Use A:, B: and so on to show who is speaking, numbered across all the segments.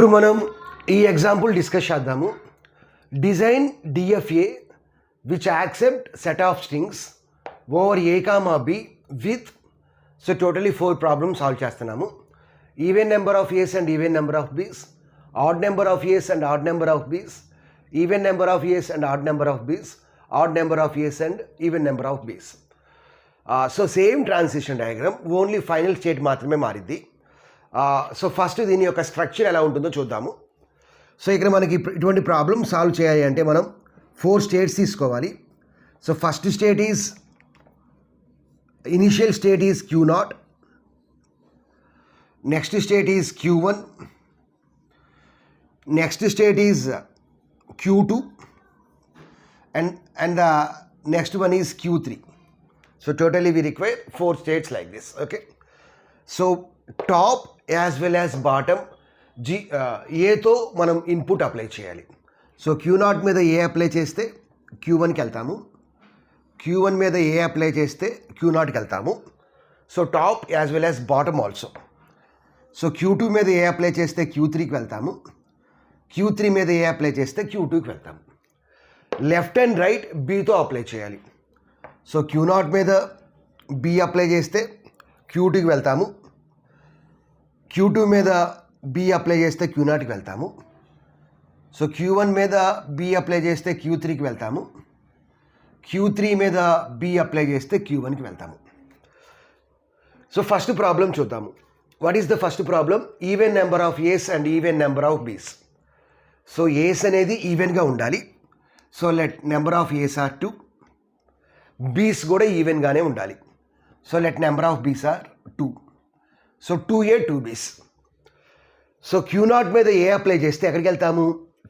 A: ఇప్పుడు మనం ఈ ఎగ్జాంపుల్ డిస్కస్ చేద్దాము. Design DFA which accept set of strings over A comma B with so totally 4 problems solve చేస్తున్నాము. Even number of A's and even number of B's, odd number of A's and odd number of B's, even number of A's and odd number of B's, odd number of A's and even number of B's. So same transition diagram, only final state మాత్రమే మారిద్ది. So first దీని యొక్క structure ఎలా ఉంటుందో చూద్దాము. So ఇక్కడ మనకి ఇటువంటి ప్రాబ్లమ్ సాల్వ్ చేయాలి అంటే మనం 4 స్టేట్స్ తీసుకోవాలి. So first state is initial state is Q0, next state is Q1, next state is Q2 and the next one is Q3. So totally we require 4 states like this. Okay, so top as well as bottom ఏతో మనం input apply చేయాలి. So Q0 మీద ఏ apply చేస్తే Q1కి వెళ్తాము, Q1 మీద ఏ apply చేస్తే Q0కి వెళ్తాము. So top as well as bottom also. So Q2 మీద ఏ అప్లై చేస్తే Q3కి వెళ్తాము, Q3 మీద ఏ అప్లై చేస్తే Q2కి వెళ్తాము. లెఫ్ట్ అండ్ రైట్ బీతో అప్లై చేయాలి. సో Q0 మీద బి అప్లై చేస్తే Q2కి వెళ్తాము, Q2 మీద బి అప్లై చేస్తే Q0కి వెళ్తాము. సో Q1 మీద బి అప్లై చేస్తే Q3కి వెళ్తాము, Q3 మీద బి అప్లై చేస్తే Q1కి వెళ్తాము. సో ఫస్ట్ ప్రాబ్లం చూద్దాము. What is the first problem? Even number of A's and even number of B's. So A's అనేది ఈవెన్గా ఉండాలి. So let number of A's are 2, B's కూడా ఈవెన్గానే ఉండాలి. So let number of B's are 2. So 2A 2Bs. So Q0 మీద ఏ apply చేస్తే ఎక్కడికి వెళ్తాము?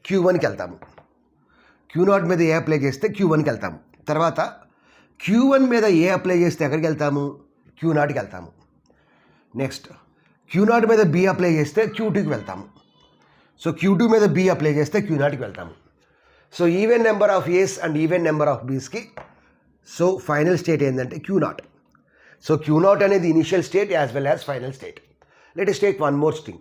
A: Q1కి వెళ్తాము. Q0 మీద ఏ అప్లై చేస్తే Q1కి వెళ్తాము. తర్వాత Q1 మీద ఏ అప్లై చేస్తే ఎక్కడికి వెళ్తాము? Q0కి వెళ్తాము. నెక్స్ట్ Q0 మీద బి అప్లై చేస్తే Q2కి వెళ్తాము. సో Q2 మీద బి అప్లై చేస్తే Q0కి వెళ్తాము. So even number of A's and even number of బీస్కి సో ఫైనల్ స్టేట్ ఏంటంటే Q0. సో Q0 అనేది initial state as well as final state. Let us take one more thing.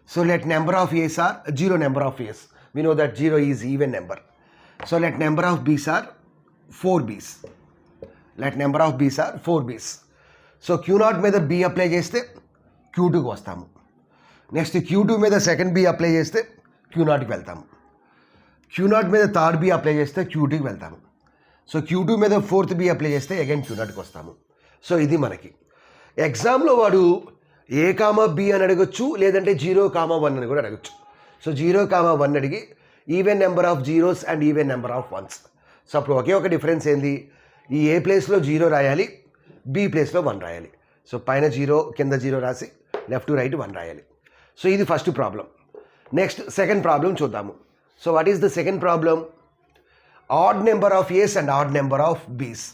A: So let number of A's are 0 number of A's. We know that 0 is even number. So let number of B's are 4B's. Let number of B's are 4B's. So Q0 మీద B apply చేస్తే Q2కి వస్తాము. Next Q2 మీద second B apply చేస్తే Q0కి వెళ్తాము. Q0 మీద third B apply చేస్తే Q2కి వెళ్తాము. సో Q2 మీద ఫోర్త్ B అప్లై చేస్తే అగైన్ Q0కి వస్తాము. సో ఇది మనకి ఎగ్జామ్లో వాడు ఏ కామా బి అని అడగచ్చు, లేదంటే 0,1 అని కూడా అడగచ్చు. సో 0,1 అడిగి even number of zeros and even number of once. So అప్పుడు ఒకే ఒక డిఫరెన్స్ ఏంది? ఈ ఏ ప్లేస్లో 0 రాయాలి, బి ప్లేస్లో 1 రాయాలి. సో పైన 0 కింద 0 రాసి లెఫ్ట్ టు రైట్ 1 రాయాలి. సో ఇది first problem. Next second problem చూద్దాము. So what is the second problem? Odd number of A's and odd number of B's.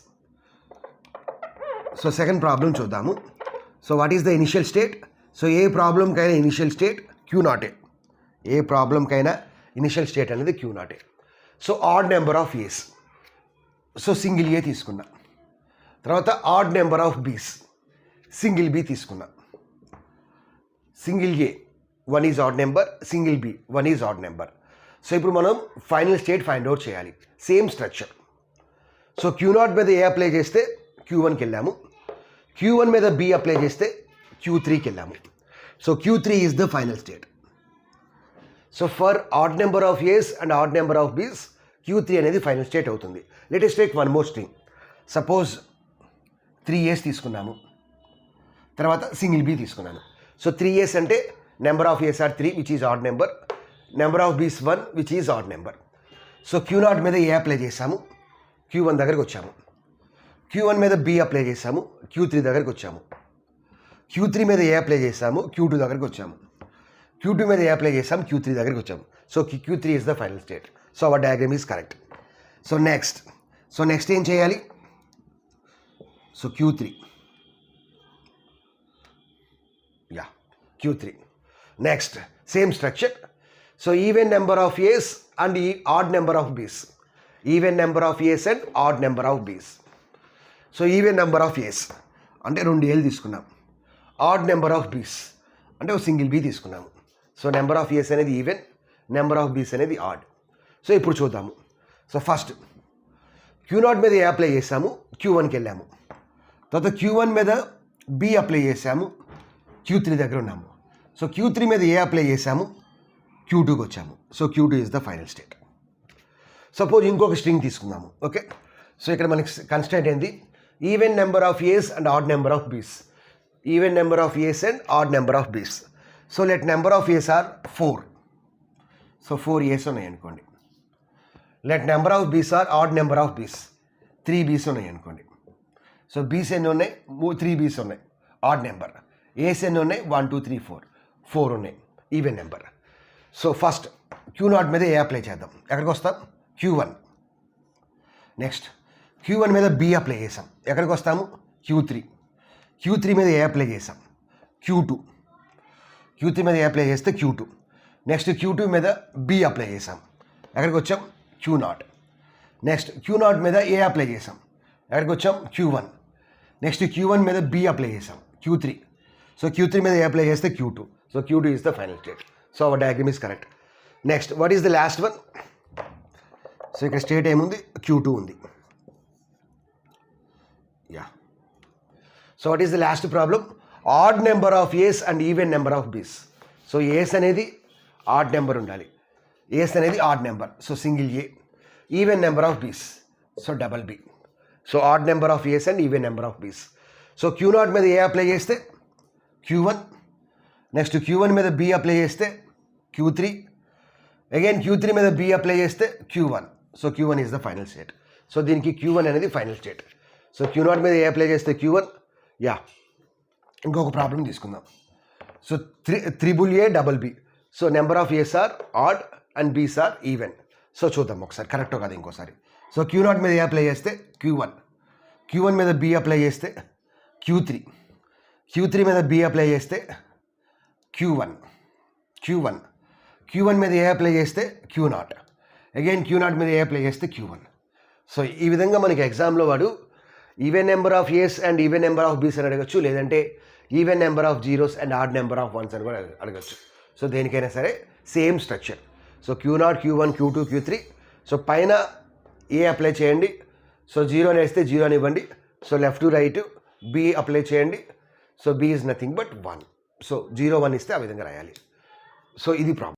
A: So second problem చూద్దాము. So what is the initial state? So ఏ ప్రాబ్లంకైనా initial state Q0. ఏ ప్రాబ్లంకైనా initial state అనేది Q0. So odd number of A's, so single A తీసుకున్నా. తర్వాత odd number of B's, single B తీసుకున్నా. Single A 1 is odd number, single B 1 is odd number. So ఇప్పుడు మనం final state find out చేయాలి. Same structure. So Q0 మీద ఏ apply చేస్తే Q1కి వెళ్ళాము, Q1 మీద బి అప్లై చేస్తే Q3కి వెళ్ళాము. So Q3 is the final state. So for odd number of A's and odd number of B's Q3 అనేది ఫైనల్ స్టేట్ అవుతుంది. Let us take one more thing. Suppose 3A's తీసుకున్నాము, తర్వాత single B తీసుకున్నాను. So 3A's అంటే number of A's are 3 which is odd number, number of B's 1 which is odd number. So Q0 మీద ఏ apply చేసాము, Q1 దగ్గరికి వచ్చాము. Q1 మీద B apply చేసాము, Q3 దగ్గరికి వచ్చాము. Q3 మీద ఏ అప్లై చేసాము, Q2 దగ్గరికి వచ్చాము. Q2 మీద ఏ అప్లై చేసాము, Q3 దగ్గరికి వచ్చాము. So Q3 is the final state. So our diagram is correct. So next ఏం చేయాలి? So Q3 next same structure. So even number of A's and odd number of B's, even number of A's and odd number of B's. So even number of A's అంటే 2 ఏలు తీసుకున్నాం, add number of బీస్ అంటే ఒక single be తీసుకున్నాము. So number of ఏస్ అనేది even, number of బీస్ అనేది ఆడ్. సో ఇప్పుడు చూద్దాము. సో ఫస్ట్ Q0 మీద ఏ అప్లై చేసాము, Q1కి వెళ్ళాము. తర్వాత Q1 మీద బి అప్లై చేసాము, Q3 దగ్గర ఉన్నాము. సో Q3 మీద ఏ అప్లై చేసాము, Q2కి వచ్చాము. So Q2 is the final state. Suppose ఇంకొక స్ట్రింగ్ తీసుకుందాము. ఓకే, సో ఇక్కడ మనకి కన్స్టెంట్ ఏంది, even number of A's and odd number of B's. Even number of A's and odd number of B's. So let number of A's are 4. So 4 A's ఉన్నాయి అనుకోండి. Let number of B's are odd number of B's. 3 బీస్ ఉన్నాయి అనుకోండి. So బీస్ ఎన్ని ఉన్నాయి, 3 బీస్ ఉన్నాయి, ఆడ్ నెంబర్. ఏస్ ఎన్ని ఉన్నాయి, 1 2 3 4, 4 ఉన్నాయి, even number. So first Q0 మీద ఏ అప్లై చేద్దాం. ఎక్కడికి వస్తాం, Q1. నెక్స్ట్ Q1 మీద బి అప్లై చేసాం. ఎక్కడికి వస్తాము, Q3. Q3 మీద ఏ అప్లై చేసాం, Q2. Q3 మీద ఏ అప్లై చేస్తే Q2. నెక్స్ట్ Q2 మీద బి అప్లై చేసాం. ఎక్కడికి వచ్చాం, Q0. నెక్స్ట్ Q0 మీద ఏ అప్లై చేసాం. ఎక్కడికి వచ్చాం, Q1. నెక్స్ట్ Q1 మీద బి అప్లై చేసాం, Q3. సో Q3 మీద ఏ అప్లై చేస్తే Q2. So Q2 is the final state. So our diagram is correct. Next what is the last one. So ఇక్కడ state ఏముంది, Q2 ఉంది. Yeah. So what is the last problem, odd number of A's and even number of B's. So A's అనేది odd number ఉండాలి, A's అనేది odd number, so single A. Even number of B's, so double B. So odd number of A's and even number of B's. So Q0 మీద ఏ apply చేస్తే Q1. Next Q1 మీద B apply చేస్తే Q3. Again Q3 మీద B apply చేస్తే Q1. So Q1 is the final state. So దీనికి Q1 అనేది final state. So Q0 మీద ఏ apply చేస్తే Q1. యా. ఇంకొక ప్రాబ్లం తీసుకుందాం. So triple A double B. So number of A's are odd and B's are even. So చూద్దాం ఒకసారి కరెక్టో కాదు ఇంకోసారి. సో Q0 మీద ఏ అప్లై చేస్తే Q1. Q1 మీద బి అప్లై చేస్తే Q3. Q3 మీద బి అప్లై చేస్తే Q1. Q1 మీద ఏ అప్లై చేస్తే Q0. అగైన్ Q0 మీద ఏ అప్లై చేస్తే Q1. సో ఈ విధంగా మనకి ఎగ్జామ్లో వాడు even number of A's and even number of B's అని అడగచ్చు, లేదంటే even number of zeros and odd number of ones అని కూడా అడగచ్చు. సో దేనికైనా సరే same structure. So Q0, Q1, Q2, Q3. So పైన ఏ అప్లై చేయండి. సో 0 వేస్తే 0 ఇవ్వండి. So left to right B apply చేయండి. So B is nothing but 1. So 0 1 ఇస్తే ఆ విధంగా రాయాలి. సో ఇది ప్రాబ్లం.